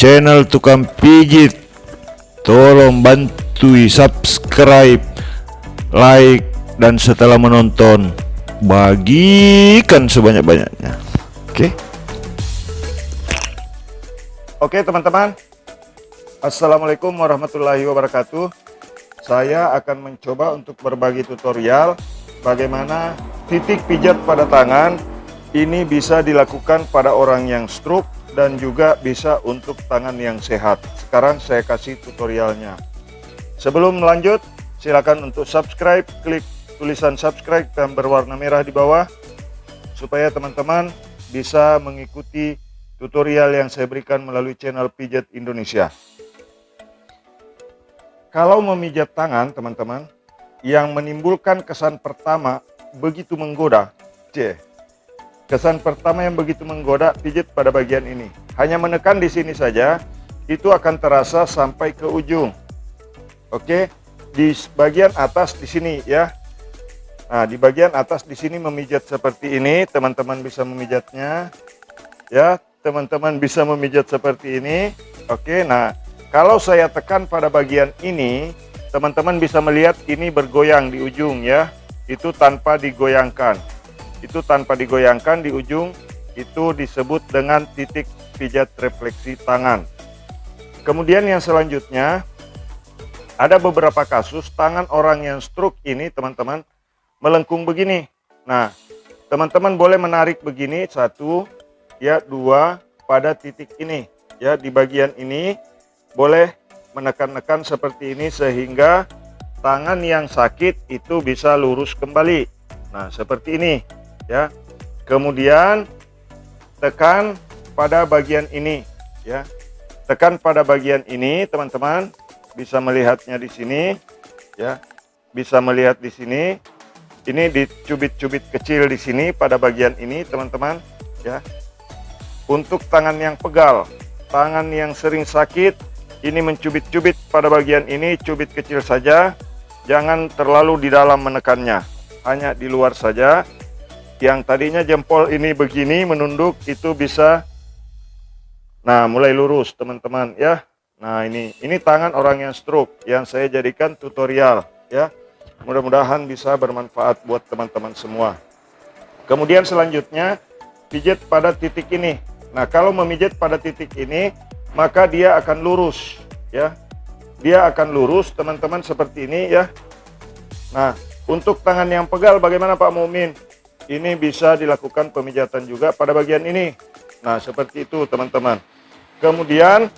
channel Tukang Pijit. Tolong bantu subscribe, like, dan setelah menonton bagikan sebanyak-banyaknya. Oke teman-teman, assalamualaikum warahmatullahi wabarakatuh. Saya akan mencoba untuk berbagi tutorial bagaimana titik pijat pada tangan ini bisa dilakukan pada orang yang stroke dan juga bisa untuk tangan yang sehat. Sekarang saya kasih tutorialnya. Sebelum lanjut, silakan untuk subscribe, klik tulisan subscribe yang berwarna merah di bawah supaya teman-teman bisa mengikuti tutorial yang saya berikan melalui channel Pijat Indonesia. Kalau memijat tangan teman-teman, yang menimbulkan kesan pertama begitu menggoda, kesan pertama yang begitu menggoda, pijat pada bagian ini. Hanya menekan di sini saja, itu akan terasa sampai ke ujung. Oke, di bagian atas di sini ya. Nah, di bagian atas di sini memijat seperti ini, teman-teman bisa memijatnya. Ya, teman-teman bisa memijat seperti ini. Oke, nah kalau saya tekan pada bagian ini, teman-teman bisa melihat ini bergoyang di ujung ya. Itu tanpa digoyangkan. Itu tanpa digoyangkan di ujung, itu disebut dengan titik pijat refleksi tangan. Kemudian yang selanjutnya, ada beberapa kasus tangan orang yang stroke ini teman-teman melengkung begini. Nah, teman-teman boleh menarik begini, satu, ya, dua, pada titik ini. Ya, di bagian ini boleh menekan-nekan seperti ini sehingga tangan yang sakit itu bisa lurus kembali. Nah, seperti ini ya. Kemudian tekan pada bagian ini ya. Tekan pada bagian ini, teman-teman bisa melihatnya di sini ya. Bisa melihat di sini. Ini dicubit-cubit kecil di sini pada bagian ini, teman-teman ya. Untuk tangan yang pegal, tangan yang sering sakit, ini mencubit-cubit pada bagian ini, cubit kecil saja, jangan terlalu di dalam menekannya, hanya di luar saja. Yang tadinya jempol ini begini menunduk, itu bisa, nah, mulai lurus teman-teman ya. Nah, ini tangan orang yang stroke yang saya jadikan tutorial ya. Mudah-mudahan bisa bermanfaat buat teman-teman semua. Kemudian selanjutnya pijat pada titik ini. Nah, kalau memijat pada titik ini, maka dia akan lurus ya. Dia akan lurus teman-teman seperti ini ya. Nah, untuk tangan yang pegal bagaimana Pak Mumin? Ini bisa dilakukan pemijatan juga pada bagian ini. Nah, seperti itu teman-teman. Kemudian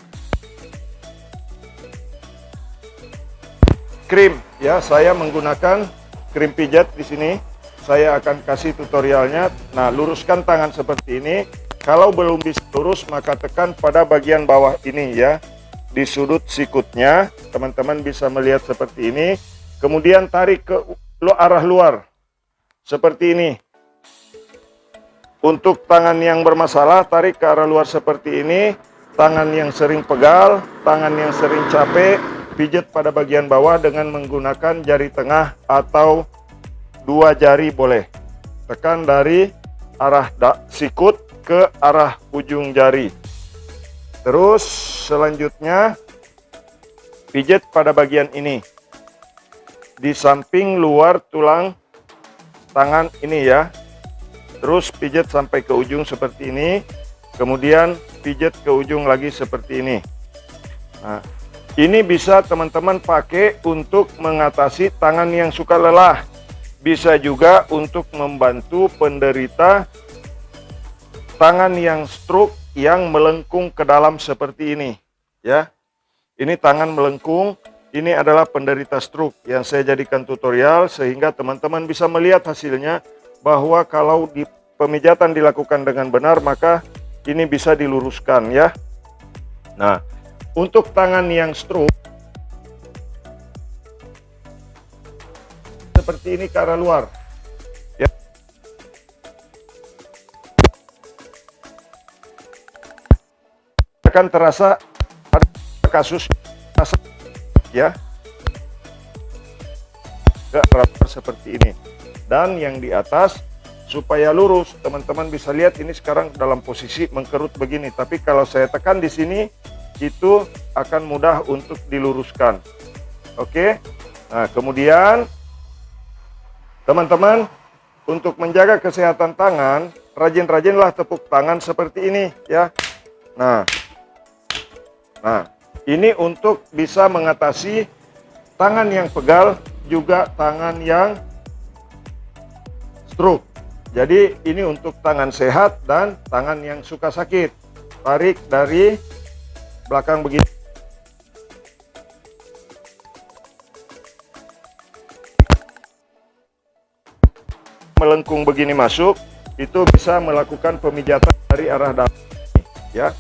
krim ya, saya menggunakan krim pijat di sini. Saya akan kasih tutorialnya. Nah, luruskan tangan seperti ini. Kalau belum bisa lurus, maka tekan pada bagian bawah ini ya. Di sudut sikutnya, teman-teman bisa melihat seperti ini. Kemudian tarik ke arah luar. Seperti ini. Untuk tangan yang bermasalah, tarik ke arah luar seperti ini. Tangan yang sering pegal, tangan yang sering capek, pijat pada bagian bawah dengan menggunakan jari tengah atau dua jari boleh. Tekan dari arah sikut ke arah ujung jari. Terus selanjutnya pijat pada bagian ini di samping luar tulang tangan ini ya. Terus pijat sampai ke ujung seperti ini. Kemudian pijat ke ujung lagi seperti ini. Nah, ini bisa teman-teman pakai untuk mengatasi tangan yang suka lelah. Bisa juga untuk membantu penderita tangan yang stroke yang melengkung ke dalam seperti ini ya. Ini tangan melengkung, ini adalah penderita stroke yang saya jadikan tutorial sehingga teman-teman bisa melihat hasilnya bahwa kalau di pemijatan dilakukan dengan benar maka ini bisa diluruskan ya. Nah, untuk tangan yang stroke seperti ini ke arah luar. Akan terasa ada kasus ya ke arah seperti ini. Dan yang di atas supaya lurus, teman-teman bisa lihat ini sekarang dalam posisi mengkerut begini. Tapi kalau saya tekan di sini, itu akan mudah untuk diluruskan. Oke. Nah, kemudian teman-teman, untuk menjaga kesehatan tangan, rajin-rajinlah tepuk tangan seperti ini ya. Nah, ini untuk bisa mengatasi tangan yang pegal, juga tangan yang stroke. Jadi ini untuk tangan sehat dan tangan yang suka sakit. Tarik dari belakang begini. Melengkung begini masuk, itu bisa melakukan pemijatan dari arah dalam ya.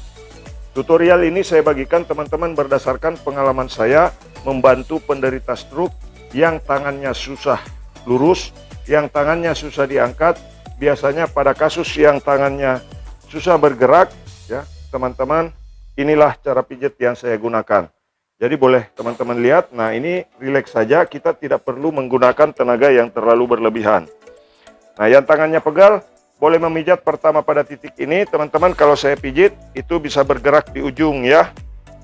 Tutorial ini saya bagikan teman-teman berdasarkan pengalaman saya membantu penderita stroke yang tangannya susah lurus, yang tangannya susah diangkat. Biasanya pada kasus yang tangannya susah bergerak ya, teman-teman, inilah cara pijat yang saya gunakan. Jadi boleh teman-teman lihat. Nah, ini rileks saja, kita tidak perlu menggunakan tenaga yang terlalu berlebihan. Nah, yang tangannya pegal boleh memijat pertama pada titik ini, teman-teman. Kalau saya pijit itu bisa bergerak di ujung ya.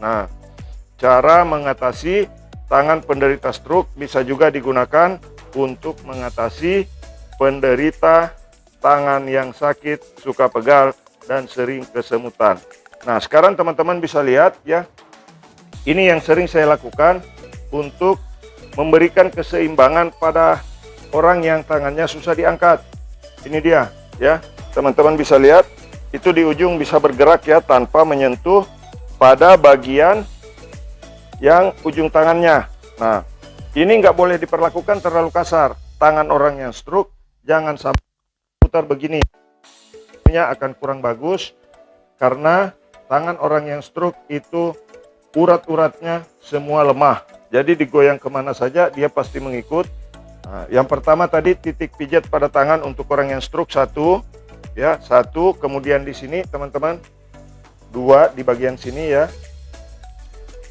Nah, cara mengatasi tangan penderita stroke bisa juga digunakan untuk mengatasi penderita tangan yang sakit, suka pegal, dan sering kesemutan. Nah, sekarang teman-teman bisa lihat ya, ini yang sering saya lakukan untuk memberikan keseimbangan pada orang yang tangannya susah diangkat. Ini dia ya, teman-teman bisa lihat, itu di ujung bisa bergerak ya, tanpa menyentuh pada bagian yang ujung tangannya. Nah, ini nggak boleh diperlakukan terlalu kasar. Tangan orang yang stroke jangan sampai putar begini, akan kurang bagus, karena tangan orang yang stroke itu urat-uratnya semua lemah. Jadi digoyang kemana saja dia pasti mengikut. Nah, yang pertama tadi titik pijat pada tangan untuk orang yang stroke satu, ya satu. Kemudian di sini teman-teman, dua di bagian sini ya.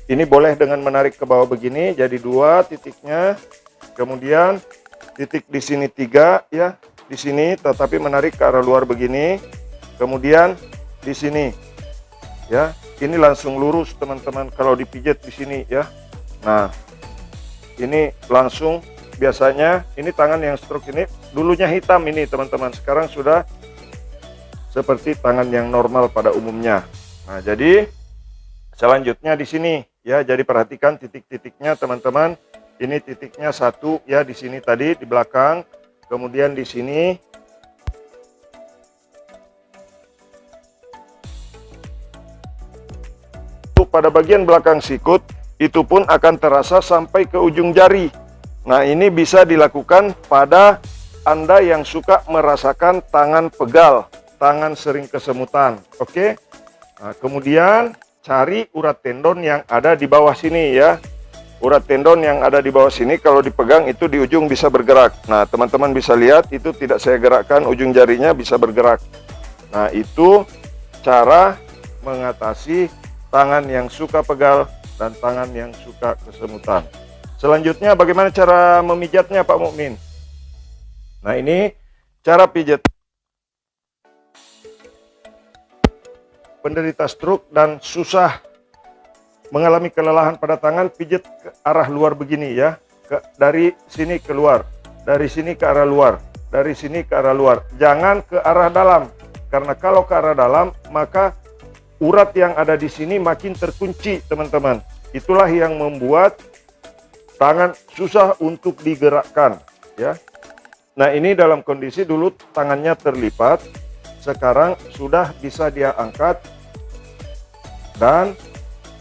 Ini boleh dengan menarik ke bawah begini, jadi dua titiknya. Kemudian titik di sini tiga ya, di sini, tetapi menarik ke arah luar begini. Kemudian di sini ya, ini langsung lurus teman-teman kalau dipijat di sini ya. Nah, ini langsung. Biasanya ini tangan yang stroke ini dulunya hitam ini teman-teman, sekarang sudah seperti tangan yang normal pada umumnya. Nah, jadi selanjutnya di sini ya, jadi perhatikan titik-titiknya teman-teman. Ini titiknya satu ya, di sini tadi di belakang. Kemudian di sini, pada bagian belakang sikut itu pun akan terasa sampai ke ujung jari. Nah, ini bisa dilakukan pada Anda yang suka merasakan tangan pegal, tangan sering kesemutan. Oke. Nah, kemudian cari urat tendon yang ada di bawah sini ya. Urat tendon yang ada di bawah sini kalau dipegang itu di ujung bisa bergerak. Nah, teman-teman bisa lihat itu tidak saya gerakkan, ujung jarinya bisa bergerak. Nah, itu cara mengatasi tangan yang suka pegal dan tangan yang suka kesemutan. Selanjutnya bagaimana cara memijatnya Pak Mukmin? Nah, ini cara pijat penderita stroke dan susah mengalami kelelahan pada tangan, pijat ke arah luar begini ya, dari sini keluar, dari sini ke arah luar, dari sini ke arah luar. Jangan ke arah dalam, karena kalau ke arah dalam maka urat yang ada di sini makin terkunci teman-teman. Itulah yang membuat tangan susah untuk digerakkan ya. Nah, ini dalam kondisi dulu tangannya terlipat, sekarang sudah bisa dia angkat dan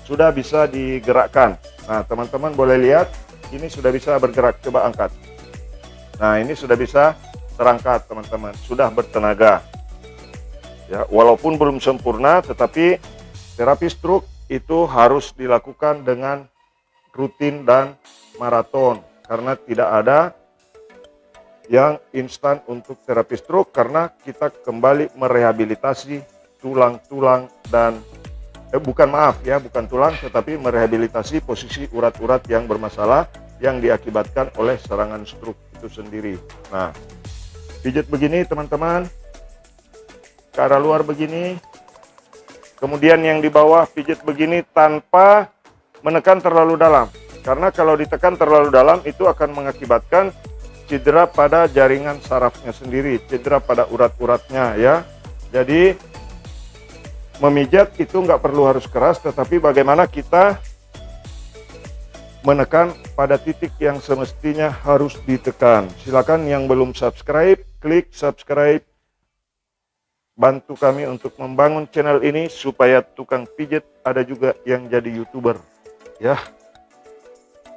sudah bisa digerakkan. Nah, teman-teman boleh lihat, ini sudah bisa bergerak. Coba angkat. Nah, ini sudah bisa terangkat teman-teman, sudah bertenaga ya. Walaupun belum sempurna, tetapi terapi stroke itu harus dilakukan dengan rutin dan maraton, karena tidak ada yang instan untuk terapi stroke, karena kita kembali merehabilitasi tulang-tulang dan bukan tulang, tetapi merehabilitasi posisi urat-urat yang bermasalah yang diakibatkan oleh serangan stroke itu sendiri. Nah, pijat begini teman-teman, ke arah luar begini, Kemudian yang di bawah pijit begini tanpa menekan terlalu dalam. Karena kalau ditekan terlalu dalam itu akan mengakibatkan cedera pada jaringan sarafnya sendiri, cedera pada urat-uratnya ya. Jadi memijat itu nggak perlu harus keras, tetapi bagaimana kita menekan pada titik yang semestinya harus ditekan. Silakan yang belum subscribe, klik subscribe. Bantu kami untuk membangun channel ini supaya tukang pijat ada juga yang jadi YouTuber. Ya.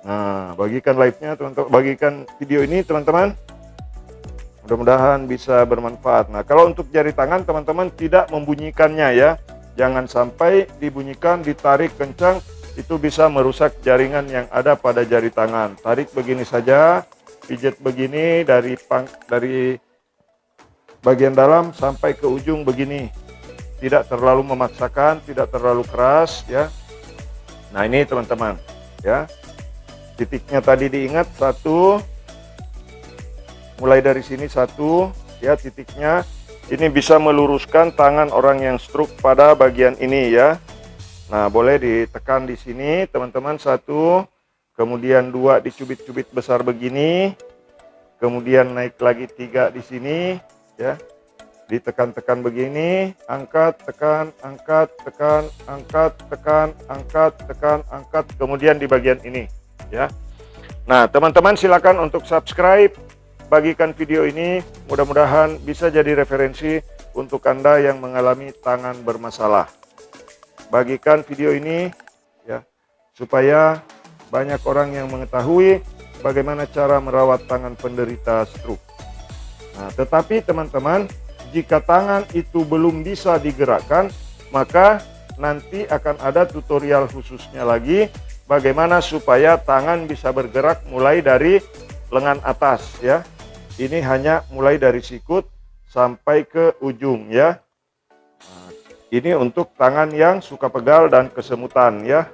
Nah, bagikan live-nya teman-teman, bagikan video ini teman-teman. Mudah-mudahan bisa bermanfaat. Nah, kalau untuk jari tangan teman-teman tidak membunyikannya ya. Jangan sampai dibunyikan, ditarik kencang, itu bisa merusak jaringan yang ada pada jari tangan. Tarik begini saja, pijat begini dari bagian dalam sampai ke ujung begini. Tidak terlalu memaksakan, tidak terlalu keras ya. Nah, ini teman-teman ya. Titiknya tadi diingat, satu. Mulai dari sini satu ya titiknya. Ini bisa meluruskan tangan orang yang stroke pada bagian ini ya. Nah, boleh ditekan di sini teman-teman, satu. Kemudian dua dicubit-cubit besar begini. Kemudian naik lagi tiga di sini ya. Ditekan-tekan begini, angkat, tekan, angkat, tekan, angkat, tekan, angkat, tekan, angkat. Kemudian di bagian ini ya. Nah, teman-teman silakan untuk subscribe, bagikan video ini, mudah-mudahan bisa jadi referensi untuk Anda yang mengalami tangan bermasalah. Bagikan video ini ya, supaya banyak orang yang mengetahui bagaimana cara merawat tangan penderita stroke. Nah, tetapi teman-teman, jika tangan itu belum bisa digerakkan, maka nanti akan ada tutorial khususnya lagi bagaimana supaya tangan bisa bergerak mulai dari lengan atas ya. Ini hanya mulai dari sikut sampai ke ujung ya. Nah, ini untuk tangan yang suka pegal dan kesemutan ya.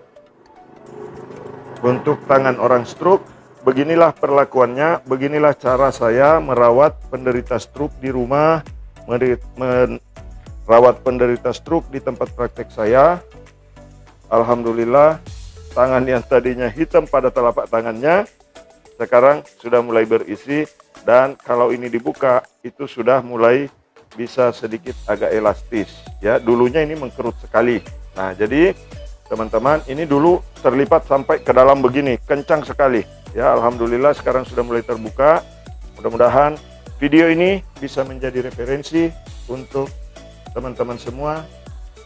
Untuk tangan orang stroke, beginilah perlakuannya, beginilah cara saya merawat penderita stroke di rumah, merawat penderita stroke di tempat praktek saya. Alhamdulillah, tangan yang tadinya hitam pada telapak tangannya sekarang sudah mulai berisi, dan kalau ini dibuka itu sudah mulai bisa sedikit agak elastis ya. Dulunya ini mengkerut sekali. Nah, jadi teman-teman, ini dulu terlipat sampai ke dalam begini, kencang sekali ya. Alhamdulillah sekarang sudah mulai terbuka. Mudah-mudahan video ini bisa menjadi referensi untuk teman-teman semua,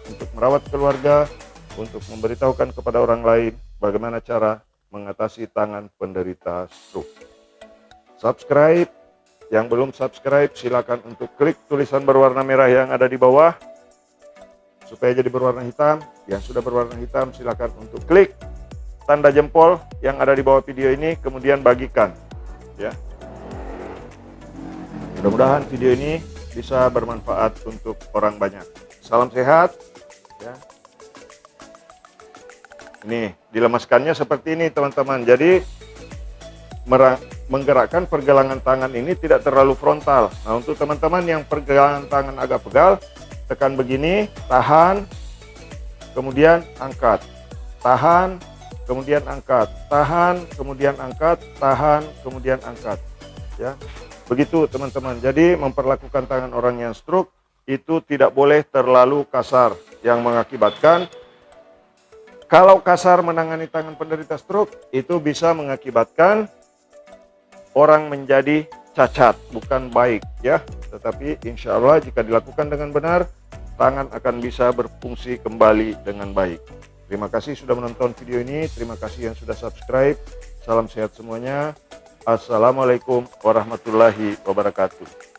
untuk merawat keluarga, untuk memberitahukan kepada orang lain bagaimana cara mengatasi tangan penderita stroke. Subscribe, yang belum subscribe silakan untuk klik tulisan berwarna merah yang ada di bawah supaya jadi berwarna hitam. Yang sudah berwarna hitam silakan untuk klik tanda jempol yang ada di bawah video ini, kemudian bagikan ya. Mudah-mudahan video ini bisa bermanfaat untuk orang banyak. Salam sehat ya. Ini dilemaskannya seperti ini teman-teman. Jadi menggerakkan pergelangan tangan ini tidak terlalu frontal. Nah, untuk teman-teman yang pergelangan tangan agak pegal, tekan begini, tahan, kemudian angkat, tahan, kemudian angkat, tahan, kemudian angkat, tahan, kemudian angkat ya. Begitu teman-teman. Jadi memperlakukan tangan orang yang stroke itu tidak boleh terlalu kasar, yang mengakibatkan kalau kasar menangani tangan penderita stroke itu bisa mengakibatkan orang menjadi cacat, bukan baik ya. Tetapi insya Allah jika dilakukan dengan benar, tangan akan bisa berfungsi kembali dengan baik. Terima kasih sudah menonton video ini, terima kasih yang sudah subscribe. Salam sehat semuanya. Assalamualaikum warahmatullahi wabarakatuh.